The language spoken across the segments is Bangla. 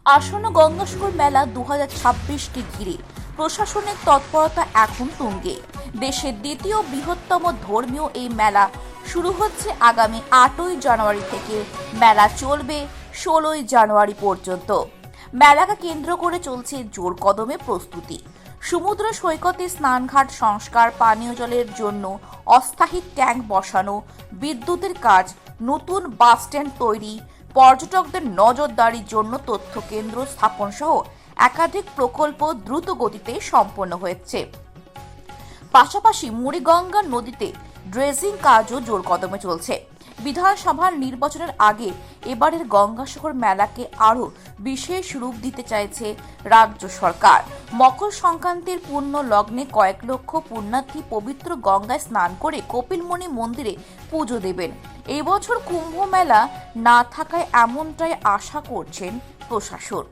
আসন্ন গঙ্গাসাগর মেলা 2026কে ঘিরে প্রশাসনিক তৎপরতা এখন তুঙ্গে। দেশের দ্বিতীয় বৃহত্তম ধর্মীয় এই মেলা শুরু হচ্ছে আগামী 8ই জানুয়ারি থেকে। মেলা চলবে 16ই জানুয়ারি পর্যন্ত। মেলাকে কেন্দ্র করে চলছে জোর কদমে প্রস্তুতি। সমুদ্র সৈকতে স্নানঘাট সংস্কার, পানীয় জলের জন্য অস্থায়ী ট্যাঙ্ক বসানো, বিদ্যুতের কাজ, নতুন বাসস্ট্যান্ড তৈরি, পর্যটকদের নজরদারির জন্য তথ্য কেন্দ্র স্থাপন সহ একাধিক প্রকল্প দ্রুত গতিতে সম্পন্ন হয়েছে। পাশাপাশি মুড়িগঙ্গা নদীতে ড্রেজিং কাজও জোর কদমে চলছে। বিধানসভার নির্বাচনের আগে এবারের গঙ্গাসাগর মেলাকে আরও বিশেষ রূপ দিতে চাইছে রাজ্য সরকার। মকর সংক্রান্তির পূর্ণ লগ্নে কয়েক লক্ষ পুণ্যার্থী পবিত্র গঙ্গায় স্নান করে কপিলমুনি মন্দিরে পুজো দেবেন। এই বছর কুম্ভ মেলা না থাকায় এমনটাই আশা করছেন প্রশাসন।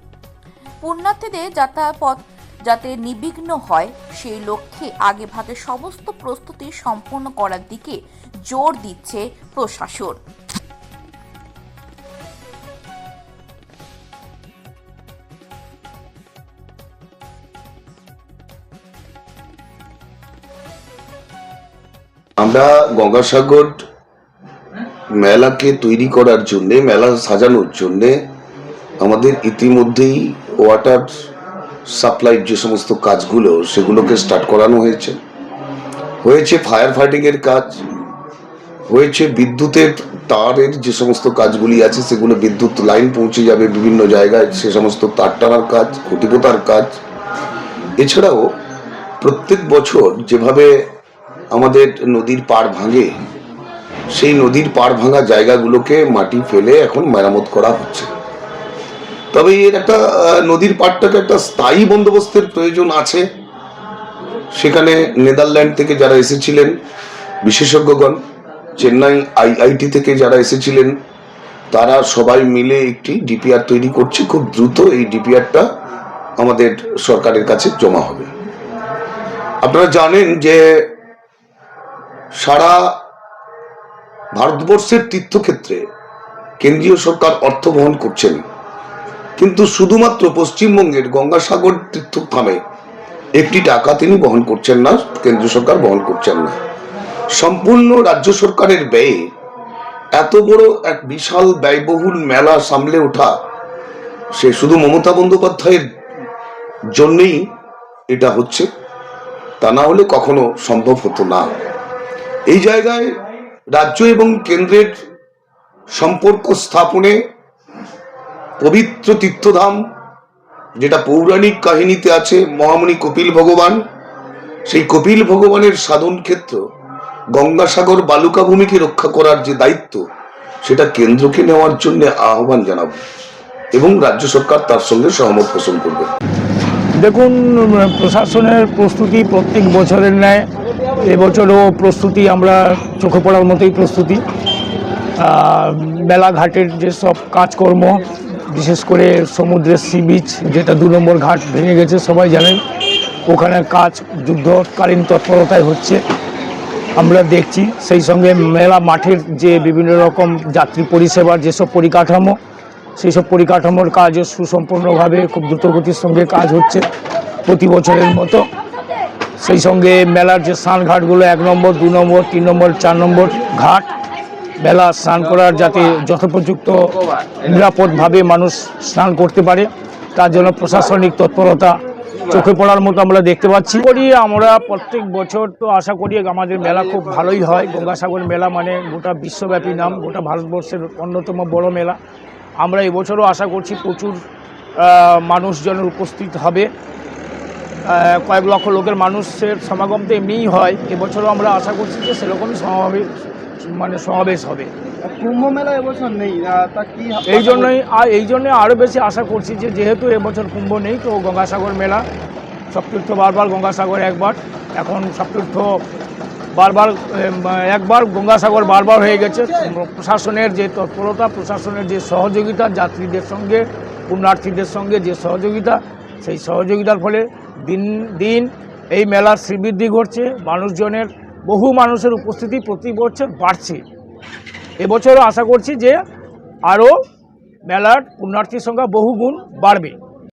পুণ্যার্থীদের যাতায়াত যাতে নির্বিঘ্ন হয় সেই লক্ষ্যে আগেভাগে সমস্ত প্রস্তুতি সম্পন্ন করার দিকে জোর দিচ্ছে প্রশাসন। আমরা গঙ্গাসাগর মেলাকে তৈরি করার জন্যে, মেলা সাজানোর জন্যে আমাদের ইতিমধ্যেই ওয়াটার সাপ্লাইয়ের যে সমস্ত কাজগুলো সেগুলোকে স্টার্ট করানো হয়েছে ফায়ার ফাইটিংয়ের কাজ হয়েছে, বিদ্যুতের তারের যে সমস্ত কাজগুলি আছে সেগুলো, বিদ্যুৎ লাইন পৌঁছে যাবে বিভিন্ন জায়গায়, সে সমস্ত তার টানার কাজ, খুঁটি পোঁতার কাজ। এছাড়াও প্রত্যেক বছর যেভাবে আমাদের নদীর পাড় ভাঙে, সেই নদীর পাড় ভাঙা জায়গাগুলোকে মাটি ফেলে এখন মেরামত করা হচ্ছে। তবে এর একটা নদীর পাড়টাকে একটা স্থায়ী বন্দোবস্তের প্রয়োজন আছে। সেখানে নেদারল্যান্ড থেকে যারা এসেছিলেন বিশেষজ্ঞগণ, চেন্নাই আইআইটি থেকে যারা এসেছিলেন, তারা সবাই মিলে একটি ডিপিআর তৈরি করছে। খুব দ্রুত এই ডিপিআরটা আমাদের সরকারের কাছে জমা হবে। আপনারা জানেন যে সারা ভারতবর্ষের তীর্থক্ষেত্রে কেন্দ্রীয় সরকার অর্থ বহন করছেন, কিন্তু শুধুমাত্র পশ্চিমবঙ্গের গঙ্গাসাগর তীর্থধামে একটি টাকা তিনি বহন করছেন না, কেন্দ্রীয় সরকার বহন করছেন না। সম্পূর্ণ রাজ্য সরকারের ব্যয়ে এত বড় এক বিশাল ব্যয়বহুল মেলা সামলে ওঠা, সে শুধু মমতা বন্দ্যোপাধ্যায়ের জন্যই এটা হচ্ছে, তা না হলে কখনো সম্ভব হতো না। এই জায়গায় রাজ্য এবং কেন্দ্রের সম্পর্ক স্থাপনে পবিত্র তীর্থধাম, যেটা পৌরাণিক কাহিনীতে আছে, মহামুনি কপিল ভগবান, সেই কপিল ভগবানের সাধন ক্ষেত্র গঙ্গাসাগর বালুকা ভূমিকে রক্ষা করার যে দায়িত্ব, সেটা কেন্দ্রকে নেওয়ার জন্য আহ্বান জানাবো এবং রাজ্য সরকার তার সঙ্গে সহমত পোষণ করবে। দেখুন, প্রশাসনের প্রস্তুতি প্রত্যেক বছরের ন্যায় এবছরও প্রস্তুতি আমরা চোখে পড়ার মতোই প্রস্তুতি। মেলাঘাটের যেসব কাজকর্ম, বিশেষ করে সমুদ্রের সি বিচ, যেটা 2 নম্বর ঘাট ভেঙে গেছে সবাই জানেন, ওখানের কাজ যুদ্ধকালীন তৎপরতায় হচ্ছে আমরা দেখছি। সেই সঙ্গে মেলা মাঠের যে বিভিন্ন রকম যাত্রী পরিষেবার যেসব পরিকাঠামো, সেই সব পরিকাঠামোর কাজও সুসম্পন্নভাবে খুব দ্রুতগতির সঙ্গে কাজ হচ্ছে প্রতি বছরের মতো। সেই সঙ্গে মেলার যে স্নানঘাটগুলো 1 নম্বর, 2 নম্বর, 3 নম্বর, 4 নম্বর ঘাট, মেলা স্নান করার যাতে যথোপযুক্ত নিরাপদভাবে মানুষ স্নান করতে পারে, তার জন্য প্রশাসনিক তৎপরতা চোখে পড়ার মতো আমরা দেখতে পাচ্ছি। আমরা প্রত্যেক বছর তো আশা করি আমাদের মেলা খুব ভালোই হয়। গঙ্গাসাগর মেলা মানে গোটা বিশ্বব্যাপী নাম, গোটা ভারতবর্ষের অন্যতম বড় মেলা। আমরা এবছরও আশা করছি প্রচুর মানুষজনের উপস্থিত হবে। কয়েক লক্ষ লোকের মানুষের সমাগম তো এমনিই হয়, এবছরও আমরা আশা করছি যে সেরকমই সমাবেশ হবে। কুম্ভ মেলা এবছর নেই, তা কি এই জন্যই আরও বেশি আশা করছি যে যেহেতু এবছর কুম্ভ নেই, তো গঙ্গাসাগর মেলা, সপ্তীর্থ বারবার, গঙ্গাসাগর একবার, এখন সপ্তীর্থ বারবার, একবার গঙ্গাসাগর বারবার হয়ে গেছে। প্রশাসনের যে তৎপরতা, প্রশাসনের যে সহযোগিতা, যাত্রীদের সঙ্গে পুণ্যার্থীদের সঙ্গে যে সহযোগিতা, সেই সহযোগিতার ফলে দিন দিন এই মেলার শ্রীবৃদ্ধি ঘটছে। মানুষজনের, বহু মানুষের উপস্থিতি প্রতি বছর বাড়ছে। এবছরও আশা করছি যে আরও মেলার পুণ্যার্থীর সংখ্যা বহুগুণ বাড়বে।